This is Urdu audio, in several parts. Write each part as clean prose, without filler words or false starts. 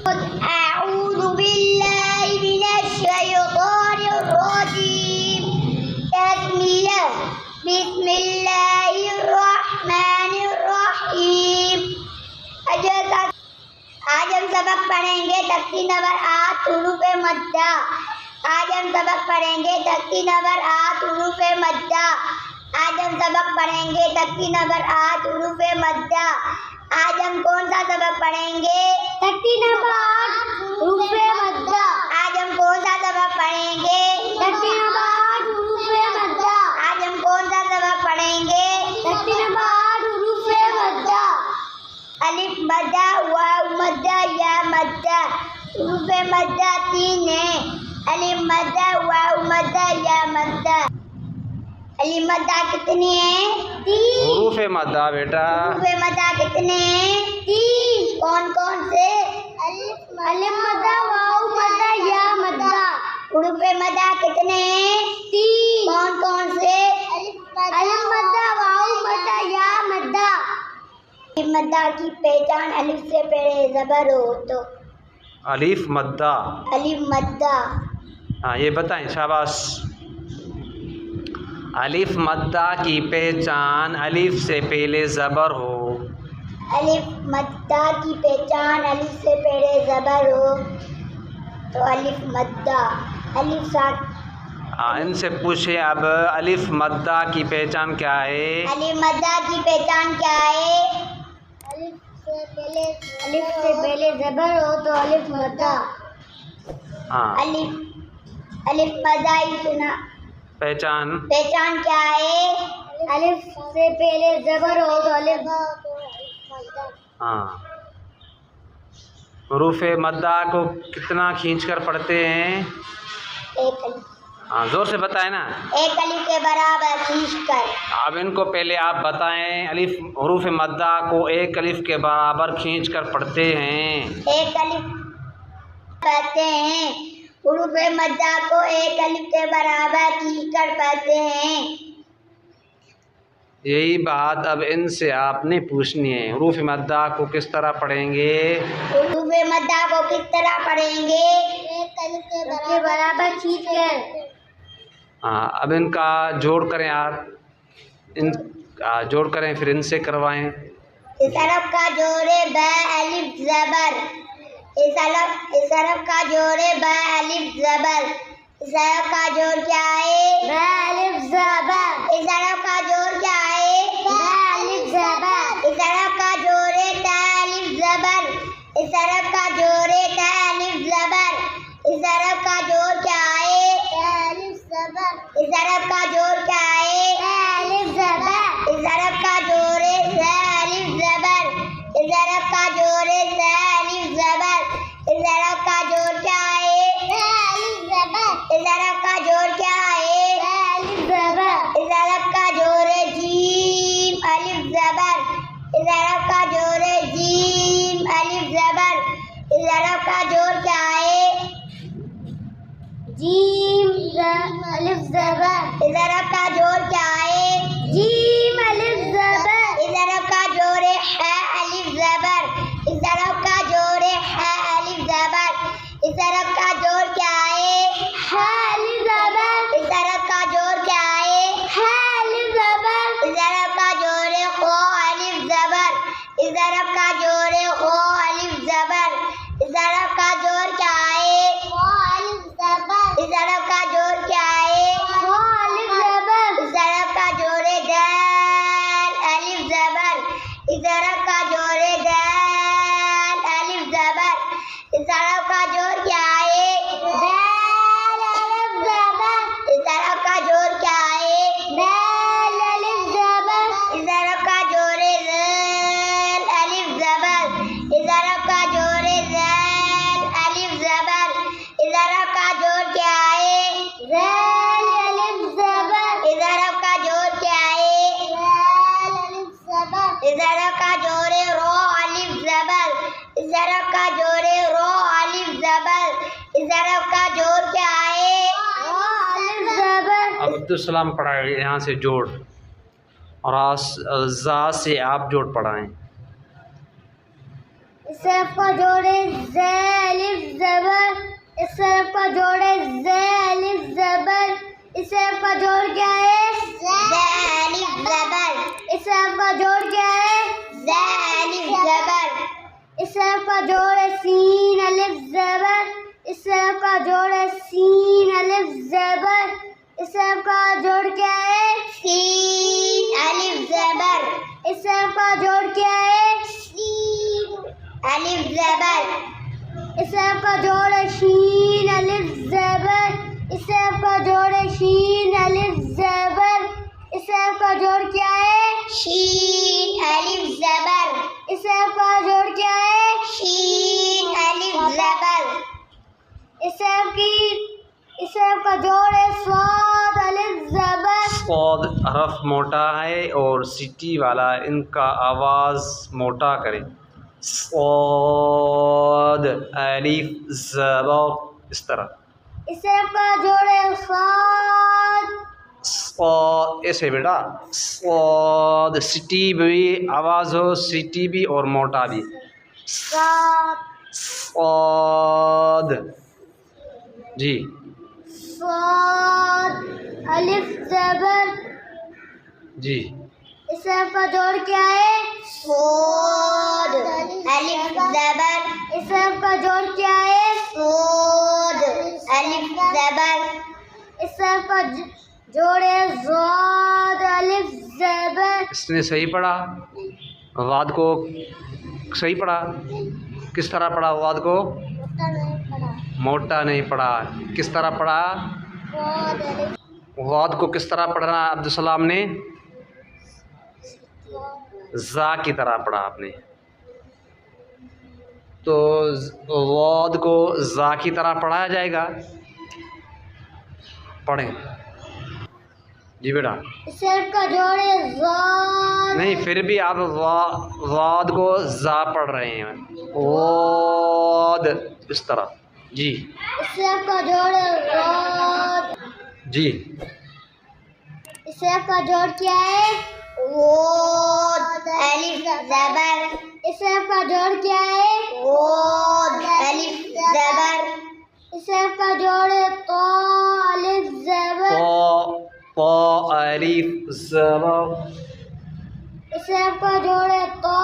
أعوذ بالله من الشيطان الرجيم. بسم الله الرحمن الرحیم. آج ہم سبق پڑھیں گے تختی نمبر 8 حروف مدہ. آج ہم سبق پڑھیں گے تختی نمبر 8 حروف مدہ. آج ہم سبق پڑھیں گے تختی نمبر 8 حروف مدہ. آج ہم کون سا سبق پڑھیں گے؟ تختی نمبر 8 حروف مدہ. آج ہم کون سا سبق پڑھیں گے؟ تختی نمبر 8 حروف مدہ. آج ہم کون سا سبق پڑھیں گے؟ تختی نمبر 8 حروف مدہ. الف مدہ، واو مدہ، یا مدہ. حروف مدہ 3 ہیں. الف مدہ، واو مدہ، یا مدہ. الف مدہ کتنے ہیں؟ 3. حروف مدہ بیٹا. حروف مدہ کتنے ہیں؟ 3. کون کون سے؟ الف مدہ، واو مدہ، یا مدہ. حروف مدہ کتنے ہیں؟ 3. کون کون سے؟ الف مدہ، واو مدہ، یا مدہ. الف مدہ کی پہچان الف سے پہلے زبر ہو تو. الف مدہ. الف مدہ. ہاں یہ بتائیں، شاباش. الف مدہ کی پہچان الف سے پہلے زبر ہو. الف مدہ کی پہچان الف سے پہلے زبر ہو تو الف مدہ. الف ساتھ. ان سے پوچھے اب الف مدہ کی پہچان کیا ہے؟ الف مدہ کی پہچان کیا ہے؟ الف سے پہلے زبر ہو تو الف مدہ. ہاں الف مدہ اتنا پہچان کیا ہے؟ الف سے پہلے زبر ہو تو الف. ہاں حروف مدہ کو کتنا کھینچ کر پڑھتے ہیں؟ ایک الف. ہاں زور سے بتائیں نا. ایک الف کے برابر کھینچ کر. اب ان کو پہلے آپ بتائیں، حروف مدہ کو ایک الف کے برابر کھینچ کر پڑھتے ہیں. ایک الف پڑھتے ہیں. حروف مدہ کو ایک الف کے برابر کھینچ کر پڑھتے ہیں. یہی بات اب ان سے آپ نے پوچھنی ہے. حروف مدہ کو کس طرح پڑھیں گے؟ حروف مدہ کو کس طرح پڑھیں گے؟ ایک الف کے برابر کھینچ کر. ہاں اب ان کا جوڑ کریں آپ. جوڑ کریں پھر ان سے کروائیں. اس حرف کا جوڑے با الف زبر. اس حرف کا جوڑے با الف زبر. اس حرف کا جوڑ کیا ہے؟ با الف زبر. اس حرف کا جوڑ کیا ہے؟ با الف زبر. اس حرف کا جوڑے تا الف زبر. اس حرف کا جوڑے تا الف زبر. اس حرف کا جوڑ کیا ہے؟ تا الف زبر. اس حرف کا جوڑ کیا ہے؟ تا الف زبر. اس حرف کا جوڑے تا الف زبر. اس حرف کا جوڑے تا الف زبر. اس حرف کا جوڑ کیا ہے؟ تا الف زبر. اس حرف کا جوڑ کیا ہے؟ تا الف زبر. اس حرف کا جوڑے جیم الف زبر. اس حرف کا جوڑے جیم الف زبر. اس حرف کا جوڑ کیا ہے؟ جیم الف زبر. اس حرف کا جوڑ کیا ہے؟ جیم الف زبر. اس حرف کا جوڑے ح الف زبر. اس حرف کا جوڑے ح الف زبر. اس حرف کا جوڑ کیا ہے؟ ح الف زبر. اس حرف کا جوڑ کیا ہے؟ ح الف زبر. اس حرف کا جوڑے خو الف زبر. اس حرف کا جوڑے خو الف زبر. اس حرف کا جوڑ کیا ہے؟ خو الف زبر. اس حرف کا جوڑ کیا ہے؟ خو الف زبر. اس حرف کا جوڑے دال الف زبر. اس حرف کا جوڑے دال الف زبر. اس حرف کا جوڑ کیا ہے؟ دال الف زبر. اس حرف کا جوڑ کیا ہے؟ دال الف زبر. اس حرف کا جوڑے ذال الف زبر. اس حرف کا جوڑے ذال الف زبر. اس حرف کا جوڑ کیا ہے؟ ذال الف زبر. اس حرف کا جوڑ کیا ہے؟ ذال الف زبر. اس حرف کا جوڑے رو الف زبر. اس حرف کا جوڑے رو الف زبر. اس حرف کا جوڑ کیا ہے؟ رو الف زبر. اب عبدالسلام پڑھائے یہاں سے جوڑ، اور زا سے آپ جوڑ پڑھائیں. اس حرف کا جوڑے زال حرف کا جوڑ ہے ز الف زبر. اس حرف کا جوڑ کیا ہے؟ ز الف زبر. اس حرف کا جوڑ کیا ہے؟ ز الف زبر. اس حرف کا جوڑ ہے سین الف زبر. اس حرف کا جوڑ ہے سین الف زبر. اس حرف کا جوڑ کیا ہے؟ سین الف زبر. اس حرف کا جوڑ کیا ہے؟ سین الف زبر. اس حرف کا جوڑ ہے شین الف زبر. اس حرف کا جوڑ ہے شین الف زبر. اس حرف کا جوڑ کیا ہے؟ شین الف زبر. اس حرف کا جوڑ کیا ہے؟ شین الف زبر. اس حرف کا جوڑ ہے صاد الف زبر. صاد حرف موٹا ہے اور سٹی والا، ان کا آواز موٹا کریں. صاد الف زبر، اس طرح. اس حرف کا جوڑ ہے صاد. صاد ایسے بیٹا، صاد سٹی بھی آواز ہو، سٹی بھی اور موٹا بھی. صاد. صاد جی. صاد الف زبر. جی. اس حرف کا جوڑ کیا ہے؟ صاد الف زبر. اس حرف کا جوڑ کیا ہے؟ صاد الف زبر. اس حرف کا جوڑ ہے ضاد الف زبر. اس نے صحیح پڑھا، واد کو صحیح پڑھا. کس طرح پڑھا واد کو؟ موٹا نہیں پڑھا. کس طرح پڑھا؟ واد کو کس طرح پڑھنا عبدالسلام نے؟ زا کی طرح پڑھا آپ نے. تو واد کو زا کی طرح پڑھایا جائے گا. پڑھیں جی بیٹا. اس حرف کا جوڑ ہے ضاد. نہیں، پھر بھی آپ واد کو زا پڑھ رہے ہیں. واد اس طرح جی. اس حرف کا جوڑ ہے ضاد. جی. اس حرف کا جوڑ کیا ہے؟ واد الف زبر. اس حرف کا جوڑ کیا ہے؟ واد الف زبر. اس حرف کا جوڑ ہے طا الف زبر. طا الف زبر. اس حرف کا جوڑ ہے طا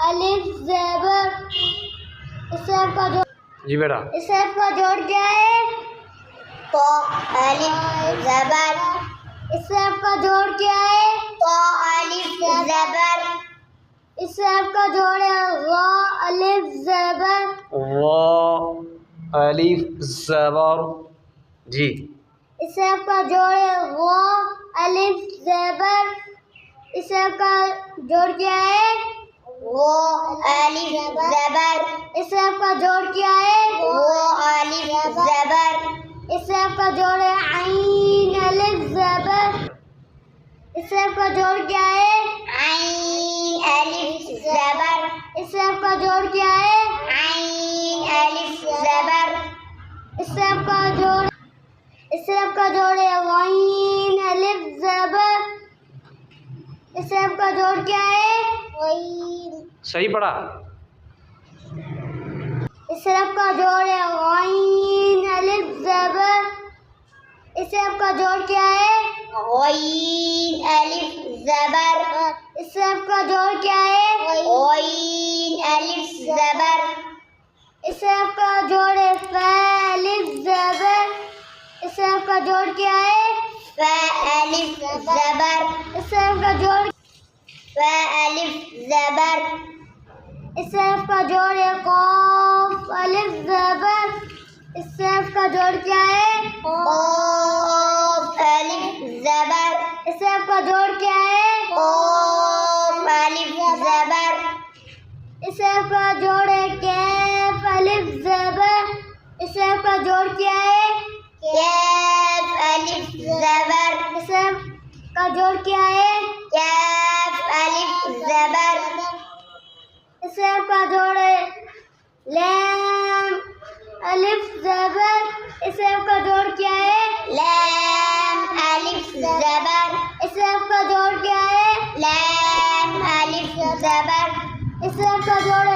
الف زبر. اس حرف کا جوڑ. جی بیٹا. اس حرف کا جوڑ کیا ہے؟ طا الف زبر. اس حرف کا جوڑ کیا ہے؟ طا الف زبر. اس حرف کا جوڑ ہے غا الف زبر. غا الف زبر. جی. اس حرف کا جوڑ ہے غا الف زبر. اس حرف کا جوڑ کیا ہے؟ غا الف زبر. اس حرف کا جوڑ کیا ہے؟ غا الف زبر. اس حرف کا جوڑ ہے عین الف زبر. اس حرف کا جوڑ کیا ہے؟ عین الف زبر. اس حرف کا جوڑ کیا ہے؟ عین الف زبر. اس حرف کا جوڑ ہے غین الف زبر. اس حرف کا جوڑ کیا ہے؟ غین. صحیح پڑھا. اس حرف کا جوڑ ہے غین الف زبر. اس حرف کا جوڑ کیا ہے؟ غین الف زبر. اس حرف کا جوڑ کیا ہے؟ غین الف زبر. اس حرف کا جوڑ ہے فا الف زبر. اس حرف کا جوڑ کیا ہے؟ فا الف زبر. اس حرف کا جوڑ فا الف زبر. اس حرف کا جوڑ ہے قاف الف زبر. اس حرف کا جوڑ کیا ہے؟ قاف الف زبر. اس حرف کا جوڑ کیا ہے؟ قاف الف زبر. اس حرف کا جوڑ ہے کیف الف زبر. اس حرف کا جوڑ کیا ہے؟ کیف الف زبر. اس حرف کا جوڑ کیا ہے؟ کیف الف زبر. اس حرف کا جوڑ ہے لام الف زبر. اس حرف کا جوڑ کیا ہے؟ لام الف زبر. اس حرف کا جوڑ کیا ہے؟ لام الف زبر. اس حرف کا جوڑ